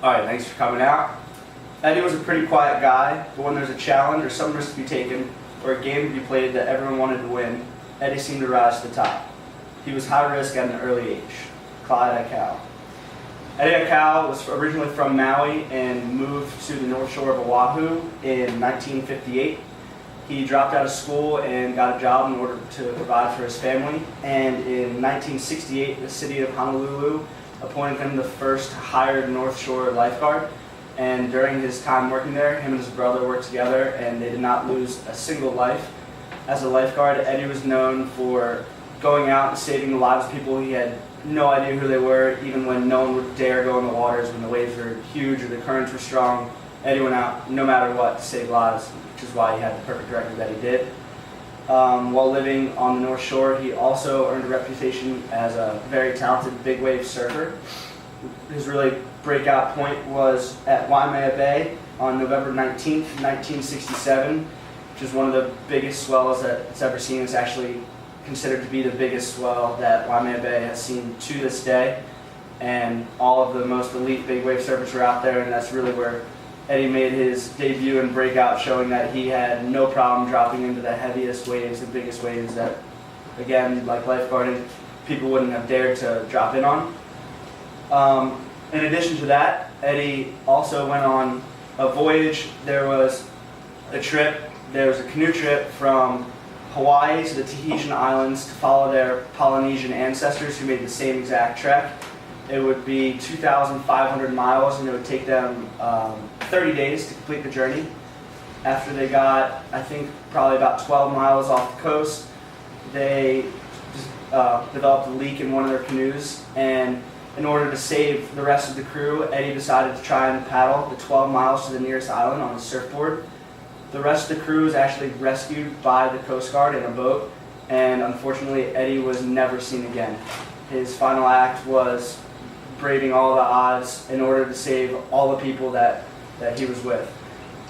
Alright, thanks for coming out. Eddie was a pretty quiet guy, but when there's a challenge or some risk to be taken, or a game to be played that everyone wanted to win, Eddie seemed to rise to the top. He was high risk at an early age. Clyde Akau. Eddie Akau was originally from Maui and moved to the North Shore of Oahu in 1958. He dropped out of school and got a job in order to provide for his family, and in 1968 the city of Honolulu appointed him the first hired North Shore lifeguard. And during his time working there, him and his brother worked together and they did not lose a single life. As a lifeguard, Eddie was known for going out and saving the lives of people. He had no idea who they were, even when no one would dare go in the waters when the waves were huge or the currents were strong. Eddie went out no matter what to save lives, which is why he had the perfect record that he did. While living on the North Shore, he also earned a reputation as a very talented big wave surfer. His really breakout point was at Waimea Bay on November 19th, 1967, which is one of the biggest swells that it's ever seen. It's actually considered to be the biggest swell that Waimea Bay has seen to this day. And all of the most elite big wave surfers were out there, and that's really where Eddie made his debut and breakout, showing that he had no problem dropping into the heaviest waves, the biggest waves that, again, like lifeguarding, people wouldn't have dared to drop in on. In addition to that, Eddie also went on a voyage. There was a canoe trip from Hawaii to the Tahitian Islands to follow their Polynesian ancestors who made the same exact trek. It would be 2,500 miles, and it would take them 30 days to complete the journey. After they got, I think, probably about 12 miles off the coast, they developed a leak in one of their canoes, and in order to save the rest of the crew, Eddie decided to try and paddle the 12 miles to the nearest island on a surfboard. The rest of the crew was actually rescued by the Coast Guard in a boat, and unfortunately Eddie was never seen again. His final act was braving all the odds in order to save all the people that he was with.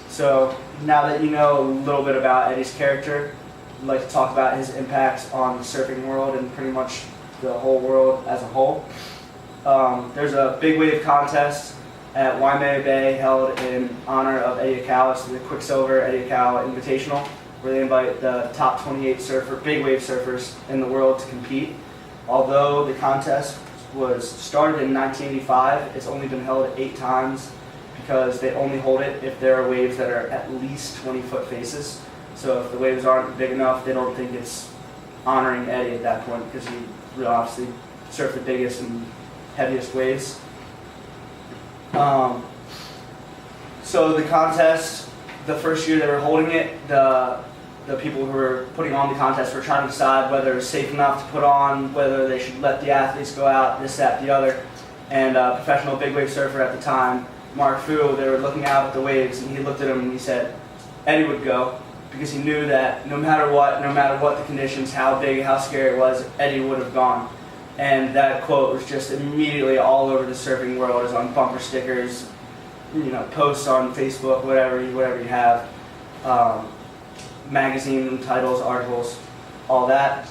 So now that you know a little bit about Eddie's character, I'd like to talk about his impact on the surfing world and pretty much the whole world as a whole. There's a big wave contest at Waimea Bay held in honor of Eddie Akau. It's the Quicksilver Eddie Akau Invitational, where they invite the top 28 big wave surfers in the world to compete. Although the contest was started in 1985, it's only been held 8 times because they only hold it if there are waves that are at least 20-foot faces. So if the waves aren't big enough, they don't think it's honoring Eddie at that point, because he really obviously surfed the biggest and heaviest waves. So the contest, the first year they were holding it, the people who were putting on the contest were trying to decide whether it was safe enough to put on, whether they should let the athletes go out, this, that, the other. And a professional big wave surfer at the time, Mark Fu, they were looking out at the waves, and he looked at him and he said Eddie would go, because he knew that no matter what the conditions, how big, how scary it was, Eddie would have gone. And that quote was just immediately all over the surfing world. It was on bumper stickers, posts on Facebook, whatever you have, magazine titles, articles, all that.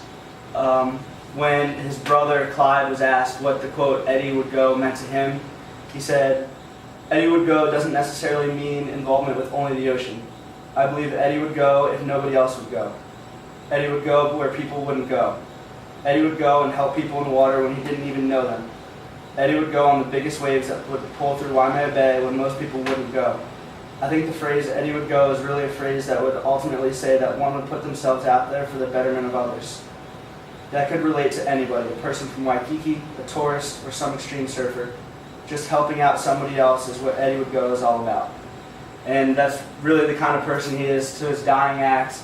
When his brother Clyde was asked what the quote "Eddie would go" meant to him, he said, "Eddie would go doesn't necessarily mean involvement with only the ocean. I believe Eddie would go if nobody else would go. Eddie would go where people wouldn't go. Eddie would go and help people in the water when he didn't even know them. Eddie would go on the biggest waves that would pull through Waimea Bay when most people wouldn't go." I think the phrase "Eddie would go" is really a phrase that would ultimately say that one would put themselves out there for the betterment of others. That could relate to anybody, a person from Waikiki, a tourist, or some extreme surfer. Just helping out somebody else is what Eddie would go is all about. And that's really the kind of person he is. To his dying act,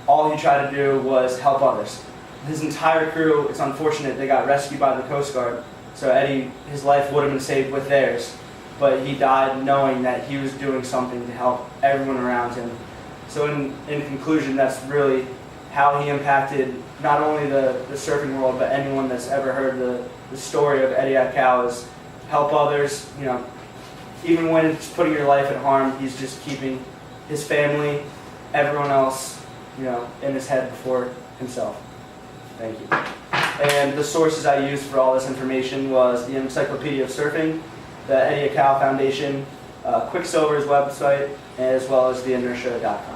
all he tried to do was help others. His entire crew, it's unfortunate, they got rescued by the Coast Guard, so Eddie, his life would have been saved with theirs, but he died knowing that he was doing something to help everyone around him. So in conclusion, that's really how he impacted not only the surfing world, but anyone that's ever heard the story of Eddie Akau, is help others. Even when it's putting your life at harm, he's just keeping his family, everyone else, in his head before himself. Thank you. And the sources I used for all this information was the Encyclopedia of Surfing, the Eddie Acau Foundation, Quicksilver's website, as well as theinertia.com.